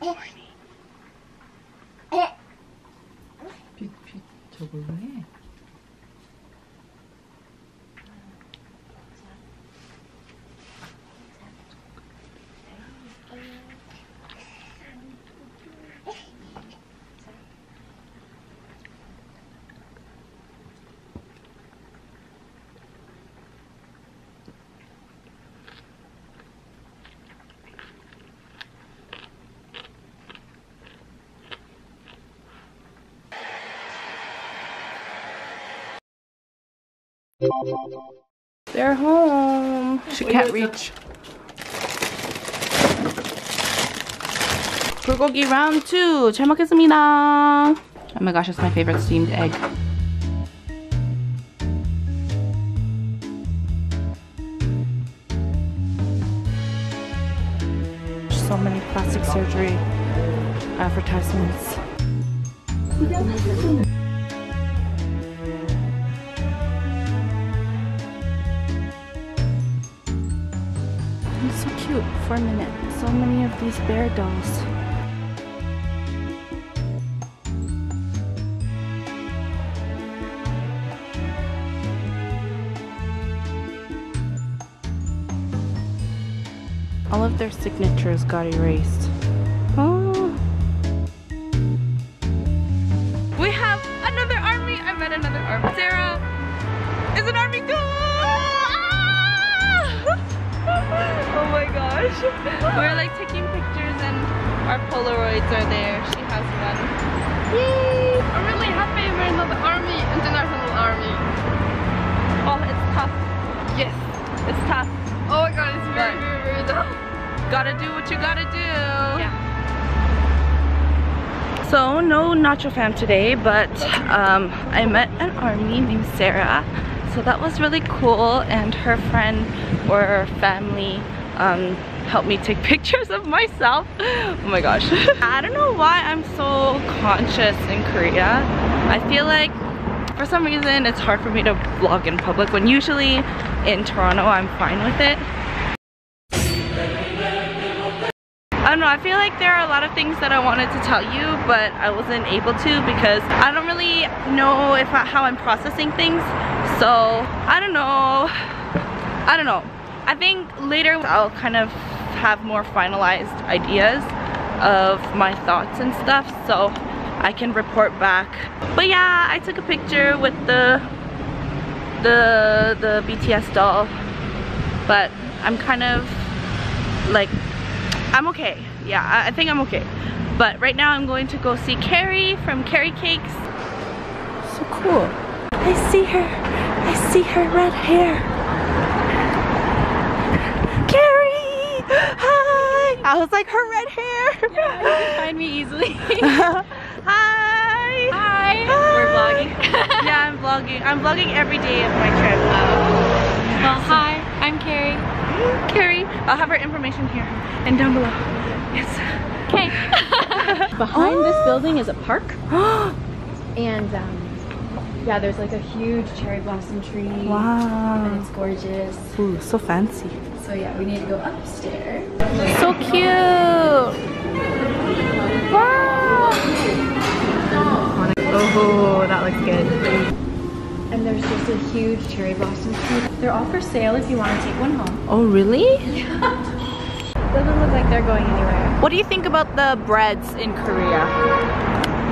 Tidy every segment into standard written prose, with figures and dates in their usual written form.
horny. 저걸로 해. They're home. She can't reach. 불고기 round 2. 잘 먹겠습니다. Oh my gosh, that's my favorite steamed egg. So many plastic surgery advertisements. So cute for a minute. So many of these bear dolls. All of their signatures got erased. Oh. We have another army. I met another army. Sarah is an army too. Oh my gosh. We're like taking pictures and our Polaroids are there. She has one. Yay! I'm really happy we're in the army, international army. Oh, it's tough. Yes, it's tough. Oh my god, it's very, very tough. Gotta do what you gotta do. Yeah. So, no NachoFam today, but I met an army named Sarah. So that was really cool, and her friend or family helped me take pictures of myself. Oh my gosh. I don't know why I'm so conscious in Korea. I feel like for some reason it's hard for me to vlog in public when usually in Toronto I'm fine with it. I don't know, I feel like there are a lot of things that I wanted to tell you, but I wasn't able to because I don't really know how I'm processing things. So, I don't know. I think later I'll kind of have more finalized ideas of my thoughts and stuff, so I can report back. But yeah, I took a picture with the BTS doll, but I'm kind of like, I'm okay. Yeah, I think I'm okay. But right now I'm going to go see Cari from Cari Cakes. So cool. I see her red hair. Cari! Hi! I was like, her red hair! Yeah, you can find me easily. Hi! Hi! We're vlogging. Yeah, I'm vlogging. I'm vlogging every day of my trip. Well, hi, I'm Cari. Cari. I'll have her information here and down below. Yes. Okay. Behind this building is a park. And yeah, there's like a huge cherry blossom tree. Wow. And it's gorgeous. Ooh, so fancy. So yeah, we need to go upstairs. So cute. Wow. Oh, that looks good. And there's just a huge cherry blossom tree. They're all for sale if you want to take one home. Oh, really? Yeah. Doesn't look like they're going anywhere. What do you think about the breads in Korea?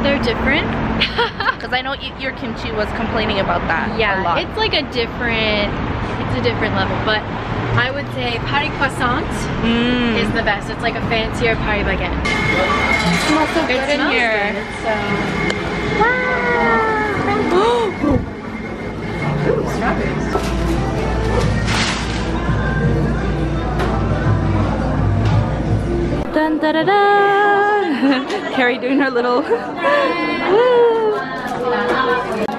They're different. Because I know your kimchi was complaining about that. Yeah, a lot. it's like a different level. But I would say Paris croissant is the best. It's like a fancier Paris baguette. It smells so good in here. Good, so. Wow. Ooh, strawberries. Dun da da da. Cari doing her little.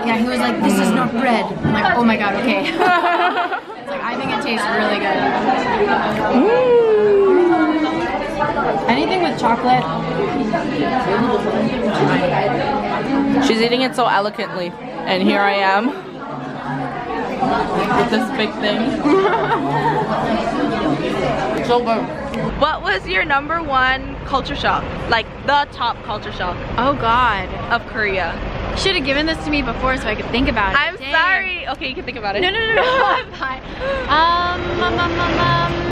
Yeah, he was like, "This is not bread." I'm like, "Oh my god, okay." It's like, I think it tastes really good. Anything with chocolate. She's eating it so elegantly, and here I am with this big thing. So good. What was your #1 culture shock? Like the top culture shock Oh God. of Korea? Should have given this to me before so I could think about it. I'm sorry. Okay, you can think about it. No. I'm fine.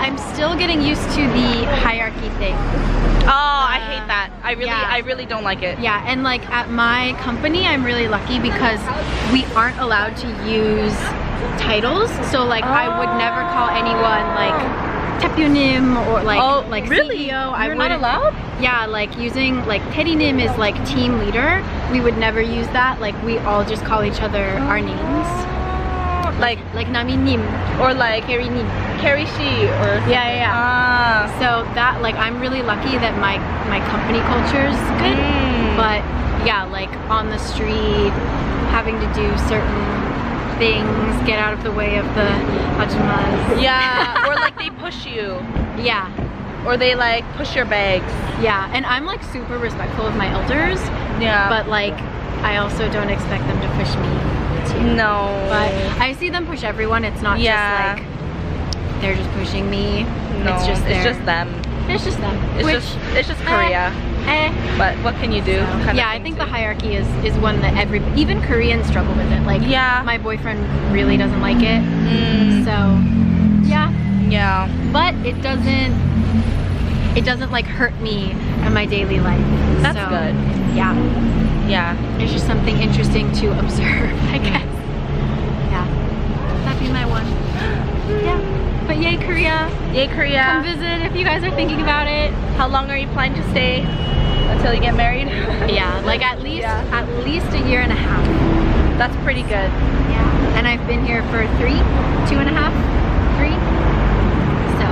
I'm still getting used to the hierarchy thing. Oh, I hate that. I really don't like it. Yeah, and like at my company, I'm really lucky because we aren't allowed to use titles. So like I would never call anyone like Tepunim or like really? CEO. You're not allowed? Yeah, like using like Terinim is like team leader. We would never use that. Like we all just call each other our names. Like Nami Nim or like Cari Nim. Cari Shi or Yeah. So that like I'm really lucky that my company culture is good. But yeah, like on the street, having to do certain things, get out of the way of the ajumas. Yeah, or like they push you. Yeah. Or they like push your bags. Yeah, and I'm like super respectful of my elders. Yeah. But like I also don't expect them to push me too. No. But I see them push everyone. It's not just like they're just pushing me. No, it's just them. It's just them. It's just Korea. But what can you do? So, yeah, I think the hierarchy is one that even Koreans struggle with it. Like, my boyfriend really doesn't like it. So, yeah. But it doesn't like hurt me in my daily life. That's good. Yeah. Yeah. It's just something interesting to observe, I guess. Yeah. That'd be my one. Yeah. But yay Korea. Yay Korea. Come visit if you guys are thinking about it. How long are you planning to stay? Until you get married? Yeah, like at least a year and a half. That's pretty good. Yeah. And I've been here for 2.5, 3. So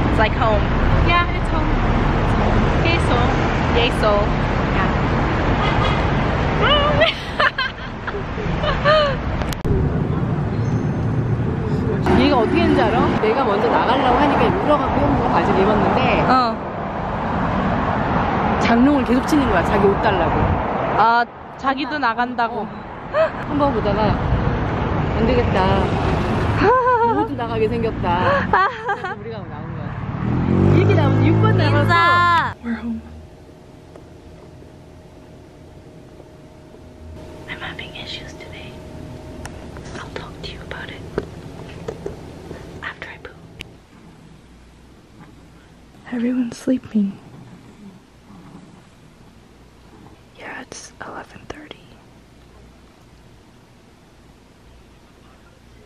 it's like home. Yeah, it's home. Yay Seoul. Yay Seoul. 얘가 어떻게 했는지 알아? 내가 먼저 나가려고 하니까 울어갖고 형부가 바지를 입었는데 장롱을 계속 치는 거야. 자기 옷 달라고. 아, 자기도 나간다고. 한번 보다가 안 되겠다. 모두 나가게 생겼다. 그래서 우리가 나온 거야. 이렇게 나오면 6번 남았어. We're home. I'm having issues today. I'll talk to you about it after I poop. Everyone's sleeping. Yeah, it's 11:30.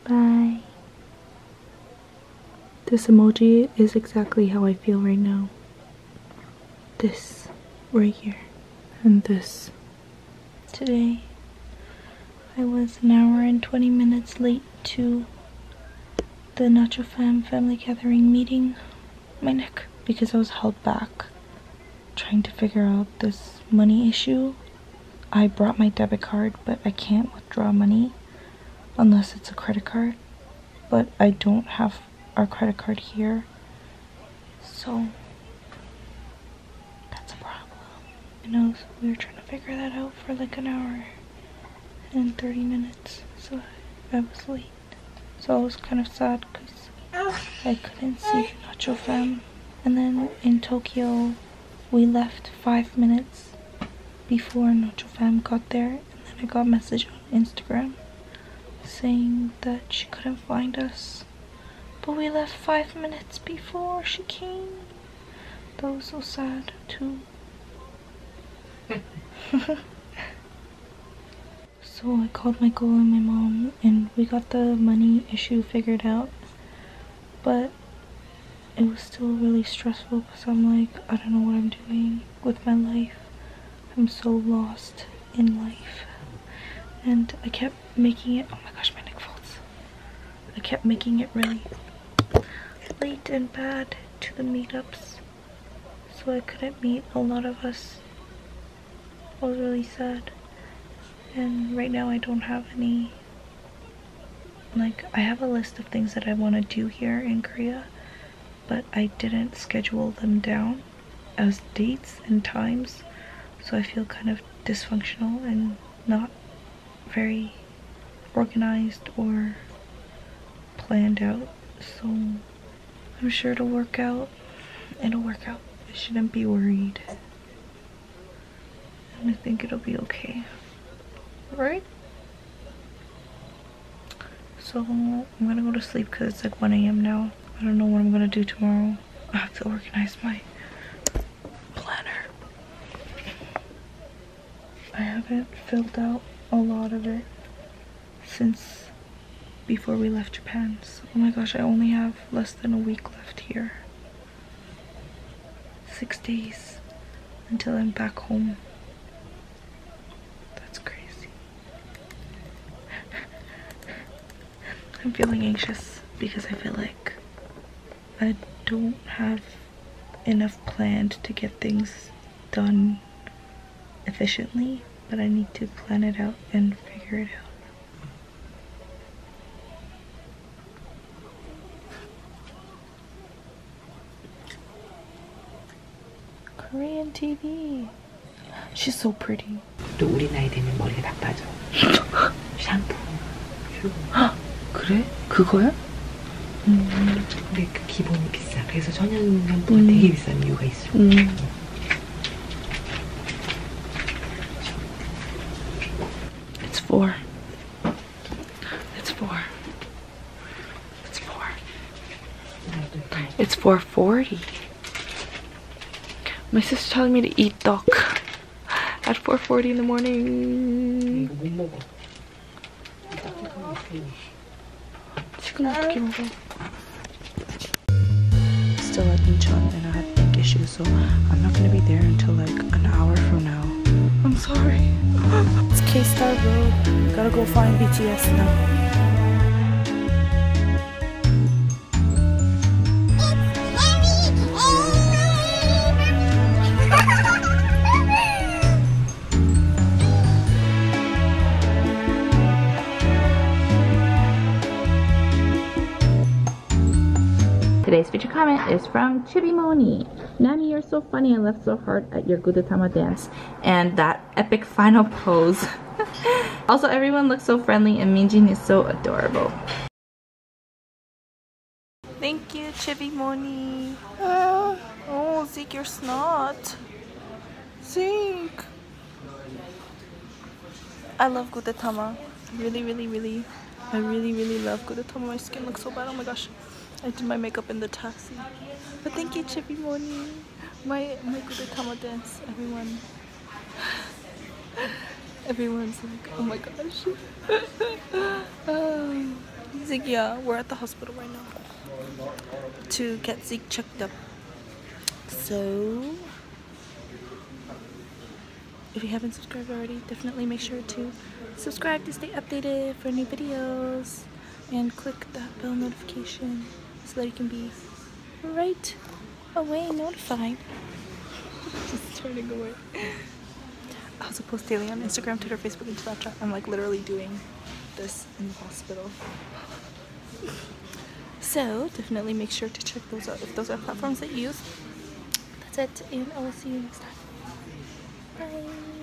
Bye. This emoji is exactly how I feel right now. This right here and this. Today I was an hour and 20 minutes late to the NachoFam family gathering meeting. My neck, because I was held back trying to figure out this money issue. I brought my debit card, but I can't withdraw money unless it's a credit card. But I don't have our credit card here, so that's a problem. You know, so we were trying to figure that out for like an hour and 30 minutes, so I was late. So I was kind of sad because I couldn't see NachoFam. And then in Tokyo, we left 5 minutes before NachoFam got there, and then I got a message on Instagram saying that she couldn't find us. But we left 5 minutes before she came. That was so sad too. So I called Michael and my mom and we got the money issue figured out. But it was still really stressful because I'm like, I don't know what I'm doing with my life. I'm so lost in life. And I kept making it, oh my gosh, my neck folds. I kept making it really late and bad to the meetups. So I couldn't meet a lot of us. I was really sad. And right now I don't have any, like, I have a list of things that I want to do here in Korea, but I didn't schedule them down as dates and times, so I feel kind of dysfunctional and not very organized or planned out. So I'm sure it'll work out, it'll work out. I shouldn't be worried. And I think it'll be okay. Right? So I'm gonna go to sleep because it's like 1 AM now. I don't know what I'm gonna do tomorrow. I have to organize my planner. I haven't filled out a lot of it since before we left Japan. So, oh my gosh, I only have less than a week left here. 6 days until I'm back home. That's crazy. I'm feeling anxious because I feel like I don't have enough planned to get things done efficiently, but I need to plan it out and figure it out. Korean TV. She's so pretty. 또 우리 나이 되면 머리가 나빠져. 샴푸. 그래? 그거야? 근데 그 기본이 비싸. 그래서 천연 샴푸가 되게 비싼 이유가 있어. It's 4. It's 4. It's 4. It's 4:40. My sister's telling me to eat duck at 4:40 in the morning. 이거 못 먹어. 지금 어떻게 먹어? Still at Incheon and I had neck issues, so I'm not gonna be there until like an hour from now. I'm sorry. It's K-Star Road. Gotta go find BTS now. Today's featured comment is from Chibimoni. Nami, you're so funny. I laughed so hard at your Gudetama dance and that epic final pose. Also, everyone looks so friendly and Minjin is so adorable. Thank you, Chibimoni. Oh, Ziek, your snot. Ziek. I love Gudetama. Really, really, really. I really, really love Gudetama. My skin looks so bad. Oh my gosh. I did my makeup in the taxi. But thank you, Chibimoni. My Gudetama dance, everyone. Everyone's like, oh my gosh. Ziek, yeah, we're at the hospital right now to get Ziek checked up. So, if you haven't subscribed already, definitely make sure to subscribe to stay updated for new videos and click that bell notification so that you can be right away notified. Just turning away. I also post daily on Instagram, Twitter, Facebook, and Snapchat. I'm like literally doing this in the hospital. So definitely make sure to check those out if those are platforms that you use. That's it, and I will see you next time. Bye.